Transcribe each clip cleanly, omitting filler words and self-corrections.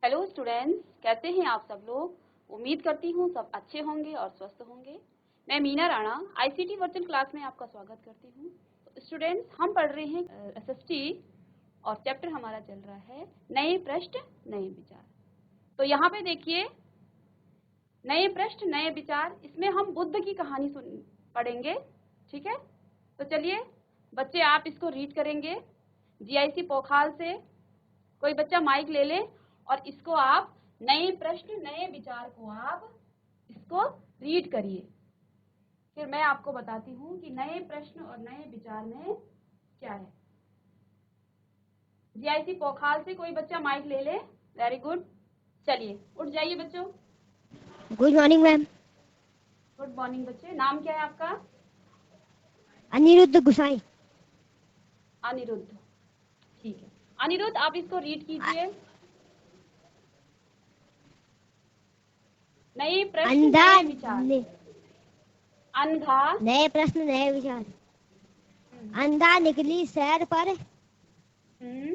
Hello students, कैसे हैं आप सब लोग। उम्मीद करती हूँ सब अच्छे होंगे और स्वस्थ होंगे। मैं Meena Rana ICT virtual class में आपका स्वागत करती हूँ। तो स्टूडेंट्स, हम पढ़ रहे हैं एसएसटी और चैप्टर हमारा चल रहा है नए प्रश्न नए विचार। तो यहाँ पे देखिए, नए प्रश्न नए विचार, इसमें हम बुद्ध की कहानी पढ़ेंगे। ठीक है, तो चलिए बच्चे आप इसको रीड करेंगे जीआईसी पोखाल से। कोई बच्चा माइक ले ले और इसको आप नए प्रश्न नए विचार को आप इसको रीड करिए। फिर मैं आपको बताती हूँ कि नए प्रश्न और नए विचार में क्या है। जीआईसी पोखाल से कोई बच्चा माइक ले ले। वेरी गुड, चलिए उठ जाइए बच्चों। Good morning ma'am. Good morning बच्चे। नाम क्या है आपका? अनिरुद्ध गुसाई। अनिरुद्ध, ठीक है। अनिरुद्ध, आप इसको रीड कीजिए। नए प्रश्न नए विचार। अंधा नए प्रश्न नए विचार। अंधा निकली सैर पर।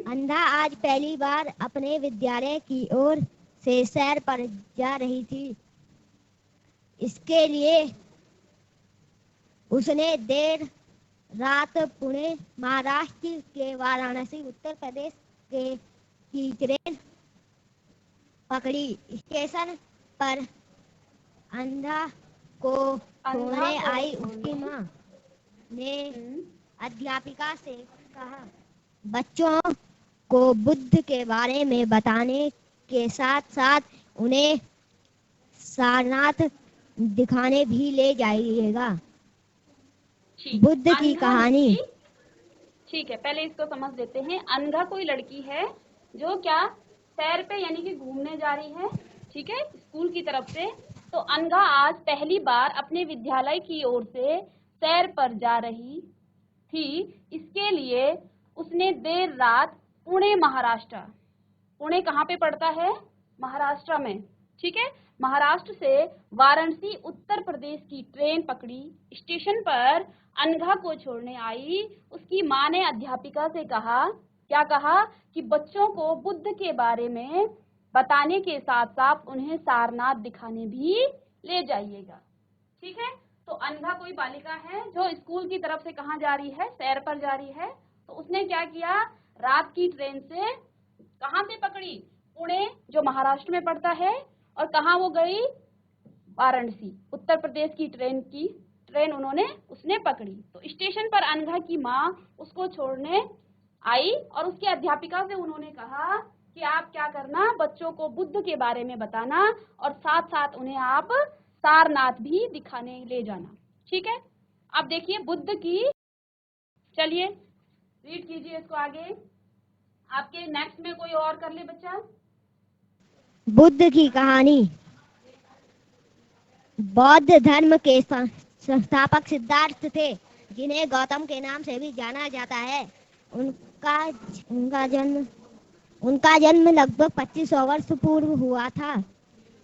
अंधा आज पहली बार अपने विद्यालय की ओर से सैर पर जा रही थी। इसके लिए उसने देर रात पुणे महाराष्ट्र के वाराणसी उत्तर प्रदेश की ट्रेन पकड़ी। स्टेशन पर अंधा को छोड़ने आई उसकी माँ ने अध्यापिका से कहा, बच्चों को बुद्ध के बारे में बताने के साथ साथ उन्हें सारनाथ दिखाने भी ले जाइएगा। बुद्ध की कहानी। ठीक है, पहले इसको समझ लेते हैं। अंधा कोई लड़की है जो क्या सैर पे यानी कि घूमने जा रही है, ठीक है, स्कूल की तरफ से। तो अंधा आज पहली बार अपने विद्यालय की ओर से सैर पर जा रही थी। इसके लिए उसने देर रात पुणे महाराष्ट्र, पुणे कहाँ पे पड़ता है? महाराष्ट्र में, ठीक है, महाराष्ट्र से वाराणसी उत्तर प्रदेश की ट्रेन पकड़ी। स्टेशन पर अनघा को छोड़ने आई उसकी माँ ने अध्यापिका से कहा, क्या कहा कि बच्चों को बुद्ध के बारे में बताने के साथ साथ उन्हें सारनाथ दिखाने भी ले जाइएगा। ठीक है, तो अनघा कोई बालिका है जो स्कूल की तरफ से कहाँ जा रही है? सैर पर जा रही है। तो उसने क्या किया, रात की ट्रेन से कहाँ से पकड़ी? पुणे जो महाराष्ट्र में पड़ता है। और कहाँ वो गई? वाराणसी उत्तर प्रदेश की ट्रेन उसने पकड़ी। तो स्टेशन पर अनघा की माँ उसको छोड़ने आई और उसकी अध्यापिका से उन्होंने कहा कि आप क्या करना, बच्चों को बुद्ध के बारे में बताना और साथ साथ उन्हें आप सारनाथ भी दिखाने ले जाना। ठीक है, अब देखिए बुद्ध की, चलिए रीड कीजिए इसको आगे। आपके नेक्स्ट में कोई और कर ले बच्चा। बुद्ध की कहानी। बौद्ध धर्म के संस्थापक सिद्धार्थ थे, जिन्हें गौतम के नाम से भी जाना जाता है। उनका जन्म लगभग 2500 वर्ष पूर्व हुआ था।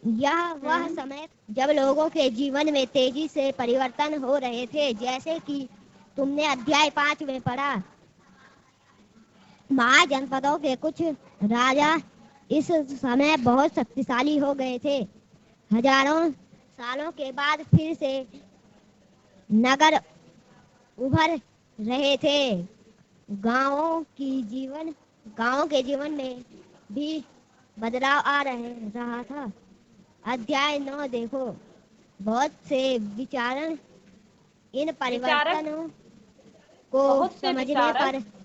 यह वह समय जब लोगों के जीवन में तेजी से परिवर्तन हो रहे थे, जैसे कि तुमने अध्याय 5 में पढ़ा। महाजनपदों के कुछ राजा इस समय बहुत शक्तिशाली हो गए थे। हजारों सालों के बाद फिर से नगर उभर रहे थे। गांवों के जीवन में भी बदलाव रहा था। अध्याय 9 देखो। बहुत से विचारण इन परिवर्तनों को समझने का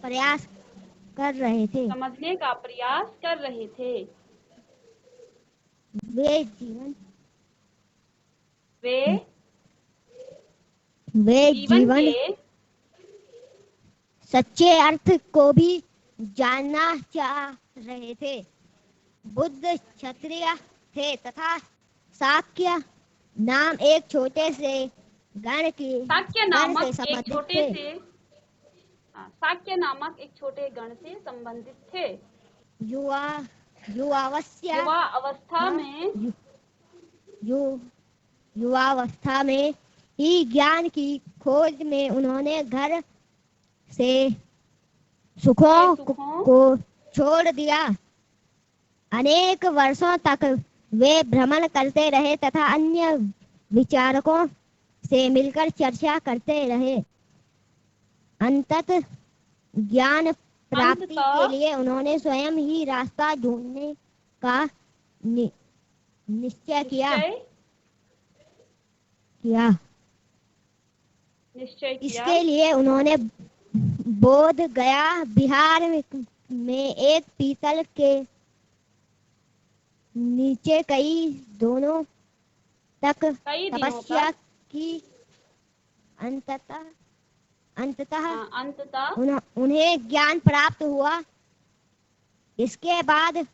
प्रयास कर रहे थे। वे जीवन के सच्चे अर्थ को भी जानना चाह रहे थे। बुद्ध क्षत्रिय थे तथा शाक्य नाम एक छोटे से गण से संबंधित थे। युवावस्था में ही ज्ञान की खोज में उन्होंने घर से सुखों को छोड़ दिया। अनेक वर्षों तक वे भ्रमण करते रहे तथा अन्य विचारकों से मिलकर चर्चा करते रहे। अंततः ज्ञान प्राप्ति के लिए उन्होंने स्वयं ही रास्ता ढूंढने का निश्चय किया। इसके लिए उन्होंने बोध गया बिहार में एक पीपल के नीचे कई दिनों तक तपस्या की। अंततः उन्हें ज्ञान प्राप्त हुआ। इसके बाद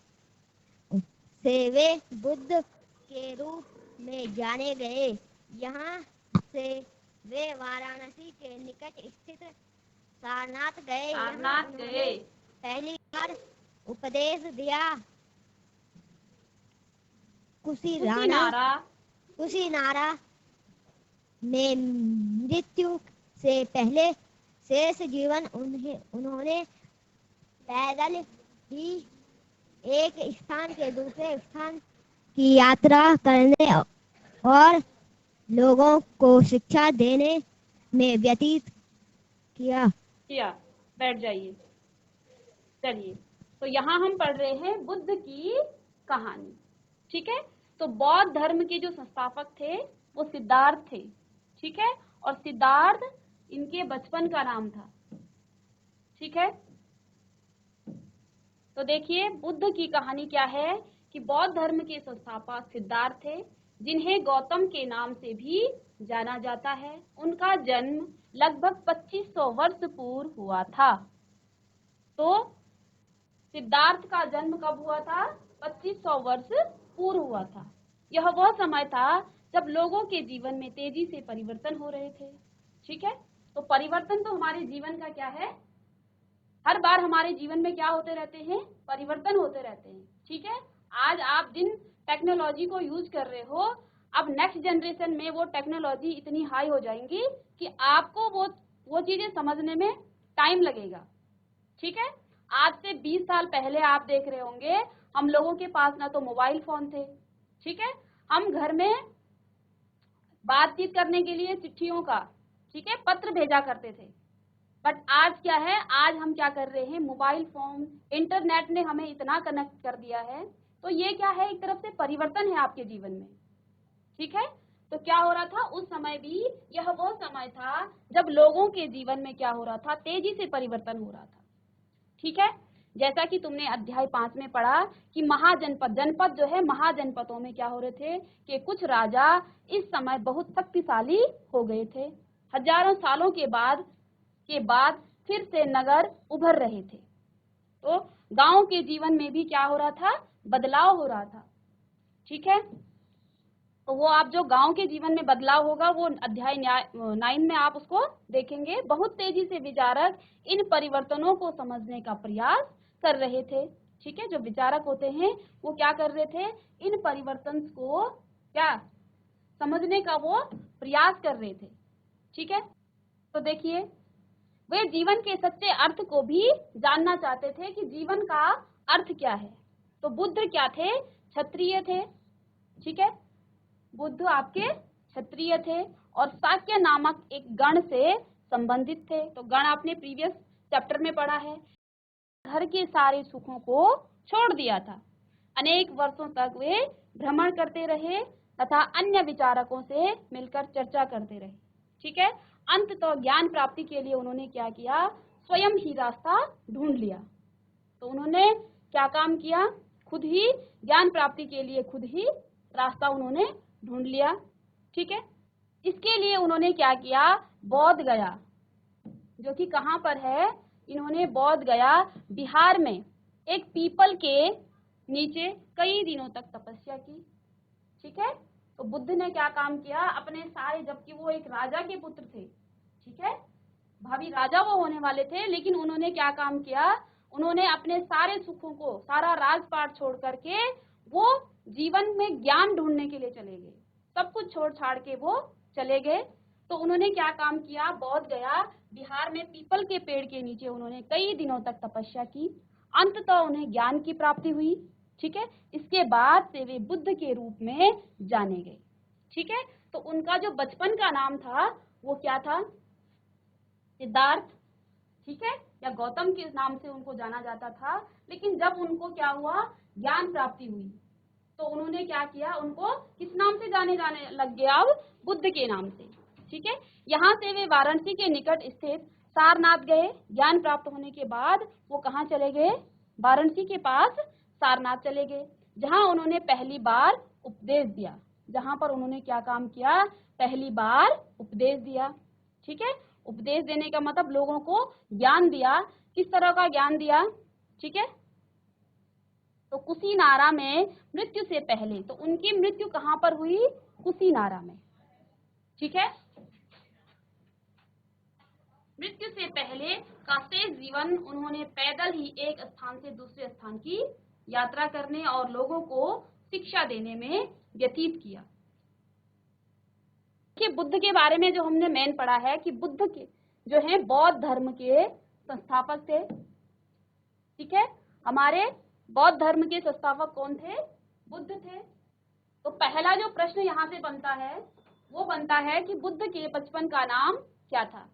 से वे बुद्ध के रूप में जाने गए। यहाँ से वे वाराणसी के निकट स्थित सारनाथ गए। पहली बार उपदेश दिया। कुशीनारा में मृत्यु से पहले शेष जीवन उन्होंने पैदल ही एक स्थान से दूसरे स्थान की यात्रा करने और लोगों को शिक्षा देने में व्यतीत किया। बैठ जाइए। चलिए, तो यहाँ हम पढ़ रहे हैं बुद्ध की कहानी। ठीक है, तो बौद्ध धर्म के जो संस्थापक थे वो सिद्धार्थ थे। ठीक है, और सिद्धार्थ इनके बचपन का नाम था। ठीक है, तो देखिए बुद्ध की कहानी क्या है कि बौद्ध धर्म के संस्थापक सिद्धार्थ थे, जिन्हें गौतम के नाम से भी जाना जाता है। उनका जन्म लगभग 2500 वर्ष पूर्व हुआ था। तो सिद्धार्थ का जन्म कब हुआ था? 2500 वर्ष पूर्व हुआ था। यह वह समय था जब लोगों के जीवन में तेजी से परिवर्तन हो रहे थे। ठीक है, तो परिवर्तन तो हमारे जीवन का क्या है, हर बार हमारे जीवन में क्या होते रहते हैं? परिवर्तन होते रहते हैं। ठीक है, आज आप जिन टेक्नोलॉजी को यूज कर रहे हो, अब नेक्स्ट जनरेशन में वो टेक्नोलॉजी इतनी हाई हो जाएंगी कि आपको वो चीजें समझने में टाइम लगेगा। ठीक है, आज से 20 साल पहले आप देख रहे होंगे हम लोगों के पास ना तो मोबाइल फोन थे। ठीक है, हम घर में बातचीत करने के लिए चिट्ठियों का, ठीक है, पत्र भेजा करते थे। बट आज क्या है, आज हम क्या कर रहे हैं, मोबाइल फोन, इंटरनेट ने हमें इतना कनेक्ट कर दिया है। तो ये क्या है, एक तरफ से परिवर्तन है आपके जीवन में। ठीक है, तो क्या हो रहा था उस समय भी, यह वो समय था जब लोगों के जीवन में क्या हो रहा था, तेजी से परिवर्तन हो रहा था। ठीक है, जैसा कि तुमने अध्याय 5 में पढ़ा कि जनपद जो है, महाजनपदों में क्या हो रहे थे कि कुछ राजा इस समय बहुत शक्तिशाली हो गए थे। हजारों सालों के बाद फिर से नगर उभर रहे थे। तो गांव के जीवन में भी क्या हो रहा था, बदलाव हो रहा था। ठीक है, तो वो आप जो गांव के जीवन में बदलाव होगा वो अध्याय 9 में आप उसको देखेंगे। बहुत तेजी से विचारक इन परिवर्तनों को समझने का प्रयास कर रहे थे। ठीक है, जो विचारक होते हैं वो क्या कर रहे थे, इन परिवर्तन को क्या समझने का वो प्रयास कर रहे थे। ठीक है, तो देखिए वे जीवन के सच्चे अर्थ को भी जानना चाहते थे कि जीवन का अर्थ क्या है। तो बुद्ध क्या थे, क्षत्रिय थे। ठीक है, बुद्ध आपके क्षत्रिय थे और शाक्य नामक एक गण से संबंधित थे। तो गण आपने प्रीवियस चैप्टर में पढ़ा है। घर के सारे सुखों को छोड़ दिया था। अनेक वर्षों तक वे भ्रमण करते रहे तथा अन्य विचारकों से मिलकर चर्चा करते रहे। ठीक है, अंततः ज्ञान प्राप्ति के लिए उन्होंने क्या किया, स्वयं ही रास्ता ढूंढ लिया। तो उन्होंने क्या काम किया, खुद ही ज्ञान प्राप्ति के लिए खुद ही रास्ता उन्होंने ढूंढ लिया। ठीक है, इसके लिए उन्होंने क्या किया, बोध गया, जो कि कहाँ पर है, इन्होंने बोध गया बिहार में एक पीपल के नीचे कई दिनों तक तपस्या की। ठीक है, तो बुद्ध ने क्या काम किया, अपने सारे, जबकि वो एक राजा के पुत्र थे, ठीक है, भावी राजा वो होने वाले थे, लेकिन उन्होंने क्या काम किया, उन्होंने अपने सारे सुखों को, सारा राजपाट छोड़ करके वो जीवन में ज्ञान ढूंढने के लिए चले गए। सब कुछ छोड़ छाड़ के वो चले गए। तो उन्होंने क्या काम किया, बोध गया बिहार में पीपल के पेड़ के नीचे उन्होंने कई दिनों तक तपस्या की। अंततः उन्हें ज्ञान की प्राप्ति हुई। ठीक है। इसके बाद से वे बुद्ध के रूप में जाने गए। ठीक है, तो उनका जो बचपन का नाम था वो क्या था? सिद्धार्थ, ठीक है, या गौतम के नाम से उनको जाना जाता था। लेकिन जब उनको क्या हुआ, ज्ञान प्राप्ति हुई, तो उन्होंने क्या किया, उनको किस नाम से जाने लग गया? अब बुद्ध के नाम से। ठीक है, यहाँ से वे वाराणसी के निकट स्थित सारनाथ गए। ज्ञान प्राप्त होने के बाद वो कहाँ चले गए? वाराणसी के पास सारनाथ चले गए, जहाँ उन्होंने पहली बार उपदेश दिया। जहाँ पर उन्होंने क्या काम किया? पहली बार उपदेश दिया। ठीक है, उपदेश देने का मतलब लोगों को ज्ञान दिया। किस तरह का ज्ञान दिया? ठीक है, तो कुशीनारा में मृत्यु से पहले, तो उनकी मृत्यु कहाँ पर हुई? कुशीनारा में। ठीक है, मृत्यु से पहले का शेष जीवन उन्होंने पैदल ही एक स्थान से दूसरे स्थान की यात्रा करने और लोगों को शिक्षा देने में व्यतीत किया। कि बुद्ध के बारे में जो हमने मेन पढ़ा है कि बुद्ध के जो है बौद्ध धर्म के संस्थापक थे। ठीक है, हमारे बौद्ध धर्म के संस्थापक कौन थे? बुद्ध थे। तो पहला जो प्रश्न यहाँ से बनता है वो बनता है कि बुद्ध के बचपन का नाम क्या था?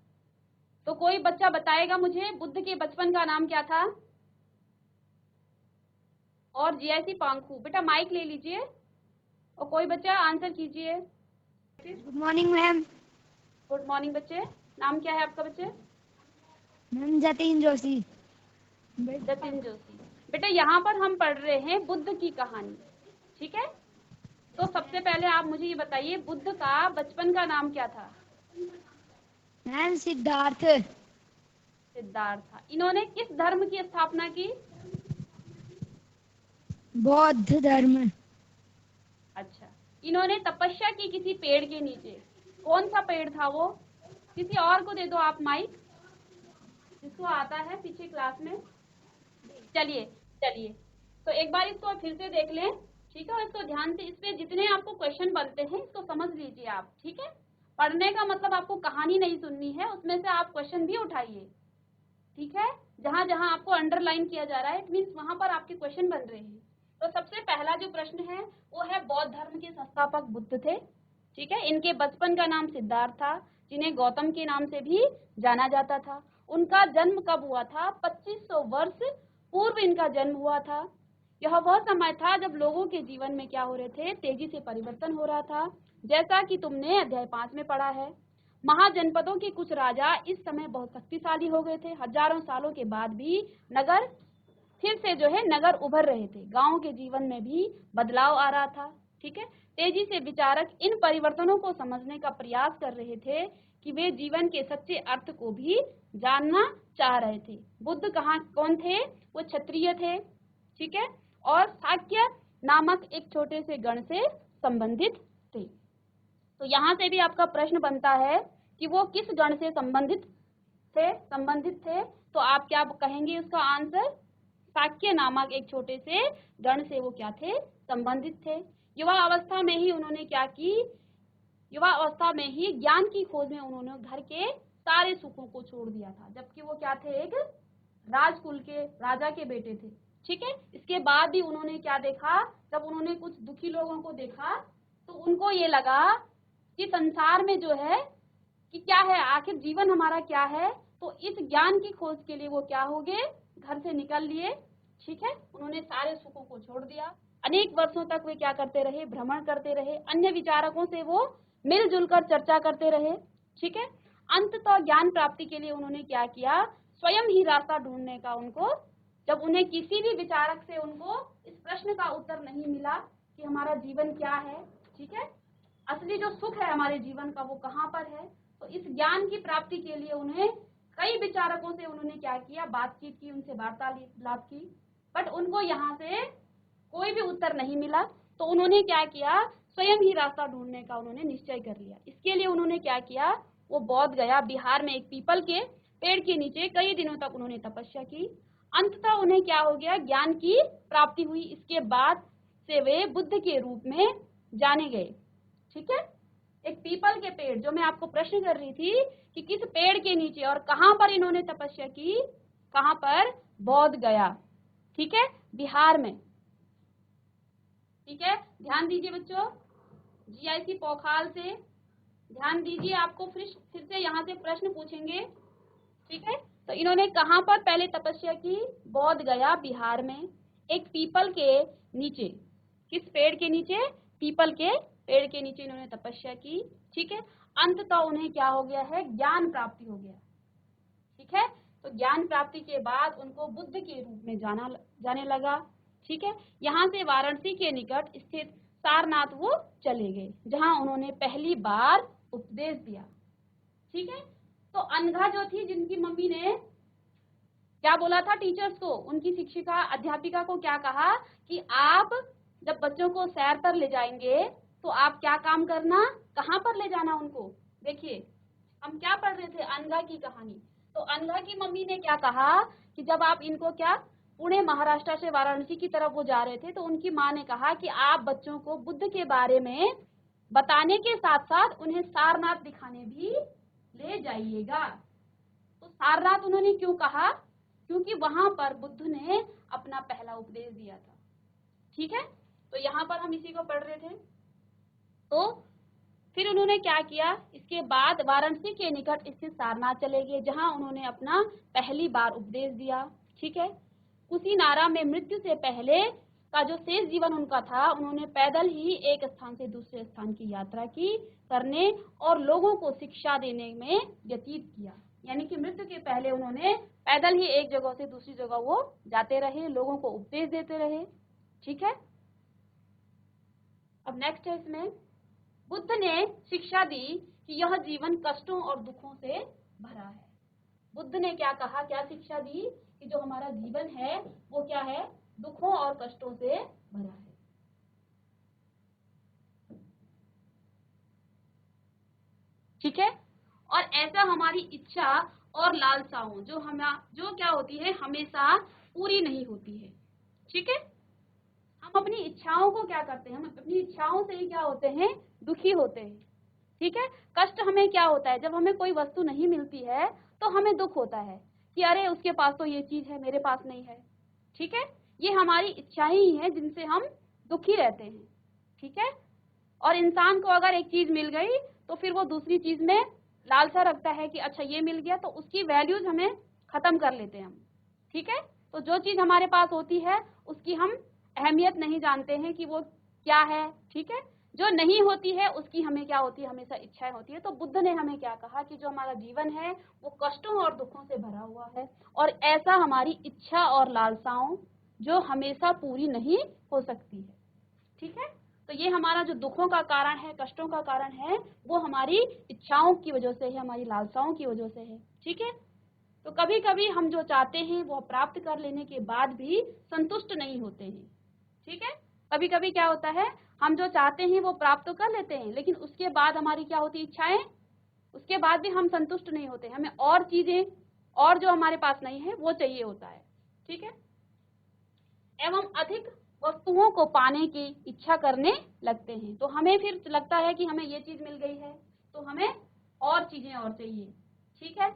तो कोई बच्चा बताएगा मुझे बुद्ध के बचपन का नाम क्या था? और जीआईसी पांखू, बेटा माइक ले लीजिए और कोई बच्चा आंसर कीजिए। Good morning ma'am. Good morning बच्चे, नाम क्या है आपका बच्चे? मैम जतिन जोशी। जतिन जोशी। बेटा यहाँ पर हम पढ़ रहे हैं बुद्ध की कहानी। ठीक है, तो सबसे पहले आप मुझे ये बताइए बुद्ध का बचपन का नाम क्या था? मैम सिद्धार्थ। सिद्धार्थ था। इन्होंने किस धर्म की स्थापना की? बौद्ध धर्म। अच्छा, इन्होंने तपस्या की किसी पेड़ के नीचे। कौन सा पेड़ था वो? किसी और को दे दो आप माइक, जिसको आता है पीछे क्लास में। चलिए चलिए, तो एक बार इसको फिर से देख लें। ठीक है, और इसको ध्यान से, इस पे जितने आपको क्वेश्चन बनते हैं इसको समझ लीजिए आप। ठीक है, पढ़ने का मतलब आपको कहानी नहीं सुननी है, उसमें से आप क्वेश्चन भी उठाइए। ठीक है, जहां जहां आपको अंडरलाइन किया जा रहा है इट मीन्स वहां पर आपके क्वेश्चन बन रहे हैं। तो सबसे पहला जो प्रश्न है वो है बौद्ध धर्म के संस्थापक बुद्ध थे। ठीक है, इनके बचपन का नाम सिद्धार्थ था, जिन्हें गौतम के नाम से भी जाना जाता था। उनका जन्म कब हुआ था? 2500 वर्ष पूर्व इनका जन्म हुआ था। यह वह समय था जब लोगों के जीवन में क्या हो रहे थे? तेजी से परिवर्तन हो रहा था, जैसा कि तुमने अध्याय 5 में पढ़ा है। महाजनपदों के कुछ राजा इस समय बहुत शक्तिशाली हो गए थे। हजारों सालों के बाद भी नगर फिर से जो है नगर उभर रहे थे। गांवों के जीवन में भी बदलाव आ रहा था। ठीक है, तेजी से विचारक इन परिवर्तनों को समझने का प्रयास कर रहे थे कि वे जीवन के सच्चे अर्थ को भी जानना चाह रहे थे। बुद्ध कौन थे? वो क्षत्रिय थे। ठीक है, और शाक्य नामक एक छोटे से गण से संबंधित थे। तो यहाँ से भी आपका प्रश्न बनता है कि वो किस गण से संबंधित थे। तो आप क्या कहेंगे उसका आंसर? शाक्य नामक एक छोटे से गण से वो क्या थे? संबंधित थे। युवा अवस्था में ही उन्होंने क्या की? युवा अवस्था में ही ज्ञान की खोज में उन्होंने घर के सारे सुखों को छोड़ दिया था, जबकि वो क्या थे? एक राजकुल के राजा के बेटे थे। ठीक है, इसके बाद भी उन्होंने क्या देखा? जब उन्होंने कुछ दुखी लोगों को देखा तो उनको ये लगा कि संसार में जो है कि क्या है, आखिर जीवन हमारा क्या है। तो इस ज्ञान की खोज के लिए वो क्या हो गए? घर से निकल लिए। ठीक है, उन्होंने सारे सुखों को छोड़ दिया। अनेक वर्षों तक वे क्या करते रहे? भ्रमण करते रहे। अन्य विचारकों से वो मिलजुल कर चर्चा करते रहे। ठीक है, अंततः ज्ञान प्राप्ति के लिए उन्होंने क्या किया? स्वयं ही रास्ता ढूंढने का उनको, जब उन्हें किसी भी विचारक से उनको इस प्रश्न का उत्तर नहीं मिला कि हमारा जीवन क्या है, ठीक है, असली जो सुख है हमारे जीवन का वो कहाँ पर है, तो इस ज्ञान की प्राप्ति के लिए उन्हें कई विचारकों से उन्होंने क्या किया? बातचीत की, उनसे वार्तालाप की, बट उनको यहाँ से कोई भी उत्तर नहीं मिला। तो उन्होंने क्या किया? स्वयं ही रास्ता ढूंढने का उन्होंने निश्चय कर लिया। इसके लिए उन्होंने क्या किया? वो बौद्ध गया, बिहार में एक पीपल के पेड़ के नीचे कई दिनों तक उन्होंने तपस्या की। अंततः उन्हें क्या हो गया? ज्ञान की प्राप्ति हुई। इसके बाद से वे बुद्ध के रूप में जाने गए। ठीक है, एक पीपल के पेड़, जो मैं आपको प्रश्न कर रही थी कि किस पेड़ के नीचे और कहां पर इन्होंने तपस्या की, कहां पर? बौद्ध गया। ठीक है, बिहार में। ठीक है, ध्यान दीजिए बच्चों, जीआईसी पौखाल से ध्यान दीजिए, आपको फिर से यहाँ से प्रश्न पूछेंगे। ठीक है, तो इन्होंने कहाँ पर पहले तपस्या की? बोध गया, बिहार में, एक पीपल के नीचे। किस पेड़ के नीचे? पीपल के पेड़ के नीचे इन्होंने तपस्या की। ठीक है, अंततः उन्हें क्या हो गया है? ज्ञान प्राप्ति हो गया। ठीक है, तो ज्ञान प्राप्ति के बाद उनको बुद्ध के रूप में जाने लगा। ठीक है, यहाँ से वाराणसी के निकट स्थित सारनाथ वो चले गए, जहाँ उन्होंने पहली बार उपदेश दिया। ठीक है, तो अनघा जो थी, जिनकी मम्मी ने क्या बोला था टीचर्स को, उनकी शिक्षिका अध्यापिका को क्या कहा कि आप जब बच्चों को सैर पर ले जाएंगे तो आप क्या काम करना, कहाँ पर ले जाना उनको। देखिए, हम क्या पढ़ रहे थे? अनघा की कहानी। तो अनघा की मम्मी ने क्या कहा कि जब आप इनको क्या पुणे महाराष्ट्र से वाराणसी की तरफ वो जा रहे थे, तो उनकी माँ ने कहा कि आप बच्चों को बुद्ध के बारे में बताने के साथ साथ उन्हें सारनाथ दिखाने भी ले जाइएगा। तो सारनाथ उन्होंने क्यों कहा? क्योंकि वहां पर बुद्ध ने अपना पहला उपदेश दिया था। ठीक है, तो यहाँ पर हम इसी को पढ़ रहे थे। तो फिर उन्होंने क्या किया? इसके बाद वाराणसी के निकट स्थित सारनाथ चले गए, जहां उन्होंने अपना पहली बार उपदेश दिया। ठीक है, कुशीनारा में मृत्यु से पहले का जो शेष जीवन उनका था, उन्होंने पैदल ही एक स्थान से दूसरे स्थान की यात्रा की, करने और लोगों को शिक्षा देने में व्यतीत किया। यानी कि मृत्यु के पहले उन्होंने पैदल ही एक जगह से दूसरी जगह वो जाते रहे, लोगों को उपदेश देते रहे। ठीक है, अब नेक्स्ट है इसमें, बुद्ध ने शिक्षा दी कि यह जीवन कष्टों और दुखों से भरा है। बुद्ध ने क्या कहा, क्या शिक्षा दी कि जो हमारा जीवन है वो क्या है? दुखों और कष्टों से भरा है। ठीक है, और ऐसा हमारी इच्छा और लालसाओं जो क्या होती है, हमेशा पूरी नहीं होती है। ठीक है, हम अपनी इच्छाओं को क्या करते हैं? हम अपनी इच्छाओं से ही क्या होते हैं? दुखी होते हैं। ठीक है, कष्ट हमें क्या होता है? जब हमें कोई वस्तु नहीं मिलती है तो हमें दुख होता है कि अरे उसके पास तो ये चीज है, मेरे पास नहीं है। ठीक है, ये हमारी इच्छाएं ही हैं जिनसे हम दुखी रहते हैं। ठीक है, और इंसान को अगर एक चीज मिल गई तो फिर वो दूसरी चीज में लालसा रखता है कि अच्छा ये मिल गया, तो उसकी वैल्यूज हमें खत्म कर लेते हैं हम। ठीक है, तो जो चीज हमारे पास होती है उसकी हम अहमियत नहीं जानते हैं कि वो क्या है। ठीक है, जो नहीं होती है उसकी हमें क्या होती है? हमेशा इच्छाएं होती है। तो बुद्ध ने हमें क्या कहा कि जो हमारा जीवन है वो कष्टों और दुखों से भरा हुआ है, और ऐसा हमारी इच्छा और लालसाओं जो हमेशा पूरी नहीं हो सकती है। ठीक है, तो ये हमारा जो दुखों का कारण है, कष्टों का कारण है, वो हमारी इच्छाओं की वजह से है, हमारी लालसाओं की वजह से है। ठीक है, तो कभी कभी हम जो चाहते हैं वो प्राप्त कर लेने के बाद भी संतुष्ट नहीं होते हैं। ठीक है, कभी कभी क्या होता है, हम जो चाहते हैं वो प्राप्त तो कर लेते हैं, लेकिन उसके बाद हमारी क्या होती है? इच्छाएं, उसके बाद भी हम संतुष्ट नहीं होते, हमें और चीजें और जो हमारे पास नहीं है वो चाहिए होता है। ठीक है, एवं अधिक वस्तुओं को पाने की इच्छा करने लगते हैं। तो हमें फिर लगता है कि हमें ये चीज मिल गई है तो हमें और चीजें और चाहिए। ठीक है,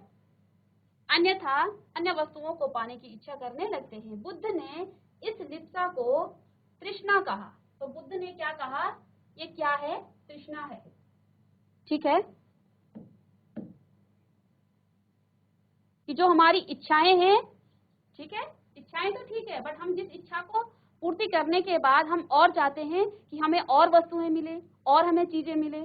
अन्यथा अन्य वस्तुओं को पाने की इच्छा करने लगते हैं। बुद्ध ने इस लिप्सा को तृष्णा कहा। तो बुद्ध ने क्या कहा? ये क्या है? तृष्णा है। ठीक है, कि जो हमारी इच्छाएं हैं, ठीक है, इच्छाएं तो ठीक है, बट हम जिस इच्छा को पूर्ति करने के बाद हम और चाहते हैं कि हमें और वस्तुएं मिले और हमें चीजें मिले।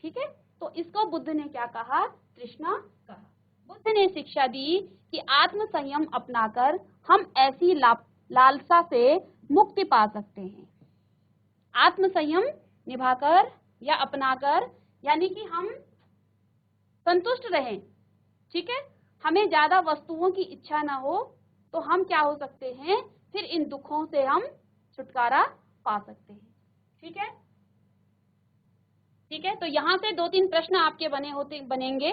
ठीक है, तो इसको बुद्ध ने क्या कहा? तृष्णा कहा। बुद्ध ने शिक्षा दी कि आत्म संयम अपनाकर हम ऐसी लालसा से मुक्ति पा सकते हैं। आत्म संयम निभाकर या अपनाकर, यानी कि हम संतुष्ट रहें। ठीक है, हमें ज्यादा वस्तुओं की इच्छा ना हो, तो हम क्या हो सकते हैं? फिर इन दुखों से हम छुटकारा पा सकते हैं। ठीक है, ठीक है, तो यहाँ से 2-3 प्रश्न आपके बनेंगे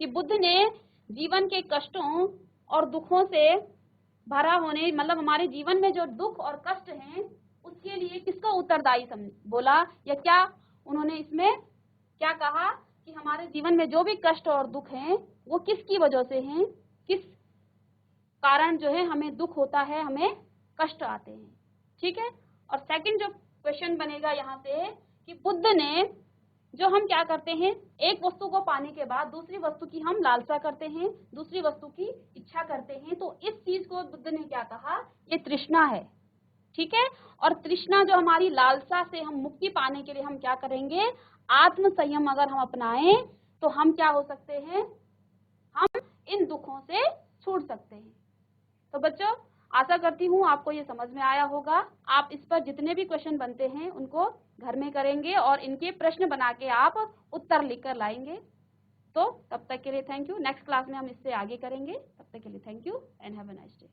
कि बुद्ध ने जीवन के कष्टों और दुखों से भरा होने, मतलब हमारे जीवन में जो दुख और कष्ट हैं उसके लिए किसको उत्तरदायी बोला, या क्या उन्होंने इसमें क्या कहा कि हमारे जीवन में जो भी कष्ट और दुख हैं वो किसकी वजह से हैं, किस कारण जो है हमें दुख होता है, हमें कष्ट आते हैं। ठीक है, और सेकंड जो क्वेश्चन बनेगा यहाँ से कि बुद्ध ने, जो हम क्या करते हैं, एक वस्तु को पाने के बाद दूसरी वस्तु की हम लालसा करते हैं, दूसरी वस्तु की इच्छा करते हैं, तो इस चीज को बुद्ध ने क्या कहा, ये तृष्णा है। ठीक है, और तृष्णा जो हमारी लालसा से हम मुक्ति पाने के लिए हम क्या करेंगे, आत्म संयम अगर हम अपनाएं तो हम क्या हो सकते हैं, हम इन दुखों से छूट सकते हैं। तो बच्चों, आशा करती हूँ आपको ये समझ में आया होगा। आप इस पर जितने भी क्वेश्चन बनते हैं उनको घर में करेंगे और इनके प्रश्न बना के आप उत्तर लिखकर लाएंगे। तो तब तक के लिए थैंक यू। नेक्स्ट क्लास में हम इससे आगे करेंगे। तब तक के लिए thank you and have a nice day.